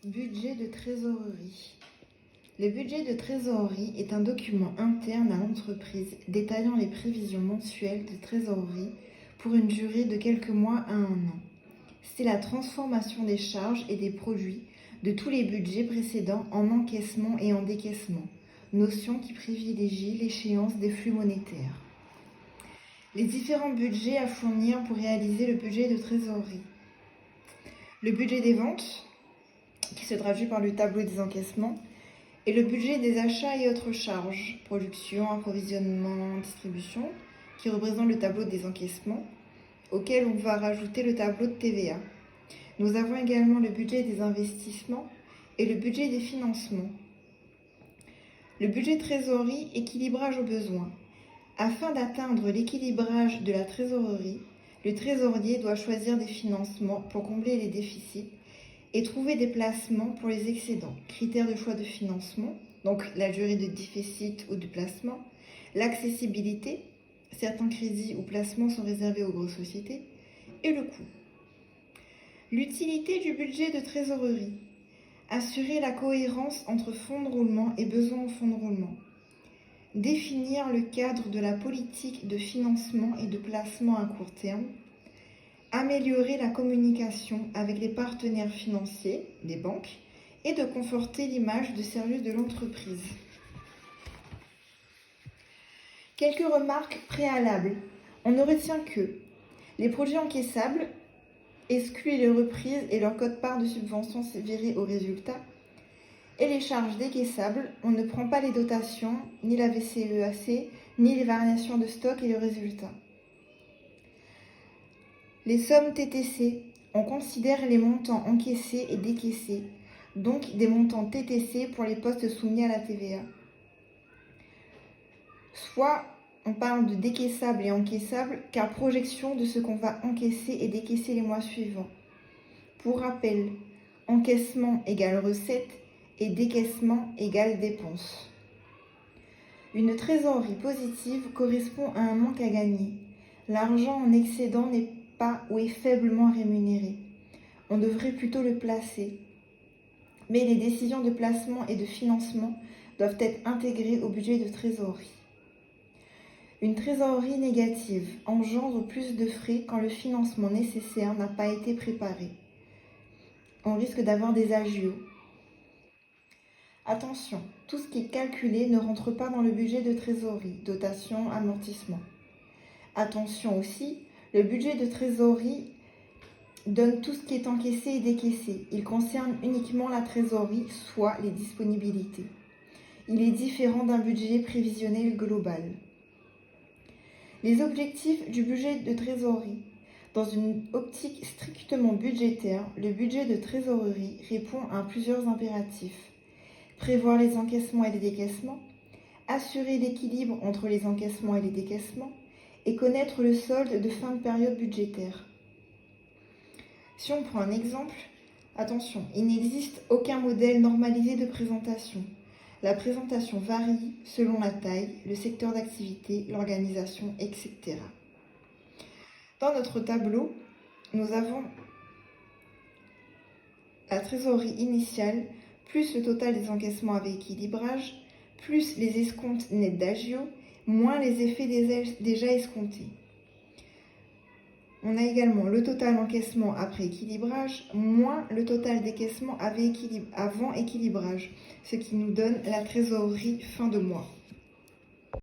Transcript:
Budget de trésorerie. Le budget de trésorerie est un document interne à l'entreprise détaillant les prévisions mensuelles de trésorerie pour une durée de quelques mois à un an. C'est la transformation des charges et des produits de tous les budgets précédents en encaissement et en décaissement, notion qui privilégie l'échéance des flux monétaires. Les différents budgets à fournir pour réaliser le budget de trésorerie. Le budget des ventes, qui se traduit par le tableau des encaissements, et le budget des achats et autres charges, production, approvisionnement, distribution, qui représente le tableau des encaissements, auquel on va rajouter le tableau de TVA. Nous avons également le budget des investissements et le budget des financements. Le budget trésorerie, équilibrage aux besoins. Afin d'atteindre l'équilibrage de la trésorerie, le trésorier doit choisir des financements pour combler les déficits et trouver des placements pour les excédents. Critères de choix de financement, donc la durée de déficit ou de placement, l'accessibilité, certains crédits ou placements sont réservés aux grosses sociétés, et le coût. L'utilité du budget de trésorerie. Assurer la cohérence entre fonds de roulement et besoins en fonds de roulement. Définir le cadre de la politique de financement et de placement à court terme. Améliorer la communication avec les partenaires financiers, les banques, et de conforter l'image de service de l'entreprise. Quelques remarques préalables. On ne retient que les produits encaissables excluent les reprises et leur quote-part de subvention virée au résultat, et les charges décaissables, on ne prend pas les dotations, ni la VCEAC, ni les variations de stock et le résultat. Les sommes TTC, on considère les montants encaissés et décaissés, donc des montants TTC pour les postes soumis à la TVA. Soit on parle de décaissables et encaissables, car projection de ce qu'on va encaisser et décaisser les mois suivants. Pour rappel, encaissement égale recette et décaissement égale dépense. Une trésorerie positive correspond à un manque à gagner. L'argent en excédent n'est pas ou est faiblement rémunéré. On devrait plutôt le placer. Mais les décisions de placement et de financement doivent être intégrées au budget de trésorerie. Une trésorerie négative engendre plus de frais quand le financement nécessaire n'a pas été préparé. On risque d'avoir des agios. Attention, tout ce qui est calculé ne rentre pas dans le budget de trésorerie, dotation, amortissement. Attention aussi, le budget de trésorerie donne tout ce qui est encaissé et décaissé. Il concerne uniquement la trésorerie, soit les disponibilités. Il est différent d'un budget prévisionnel global. Les objectifs du budget de trésorerie. Dans une optique strictement budgétaire, le budget de trésorerie répond à plusieurs impératifs. Prévoir les encaissements et les décaissements, assurer l'équilibre entre les encaissements et les décaissements, et connaître le solde de fin de période budgétaire. Si on prend un exemple, attention, il n'existe aucun modèle normalisé de présentation. La présentation varie selon la taille, le secteur d'activité, l'organisation, etc. Dans notre tableau, nous avons la trésorerie initiale, plus le total des encaissements avec équilibrage, plus les escomptes nets d'agio, moins les effets déjà escomptés. On a également le total encaissement après équilibrage, moins le total décaissement avant équilibrage, ce qui nous donne la trésorerie fin de mois.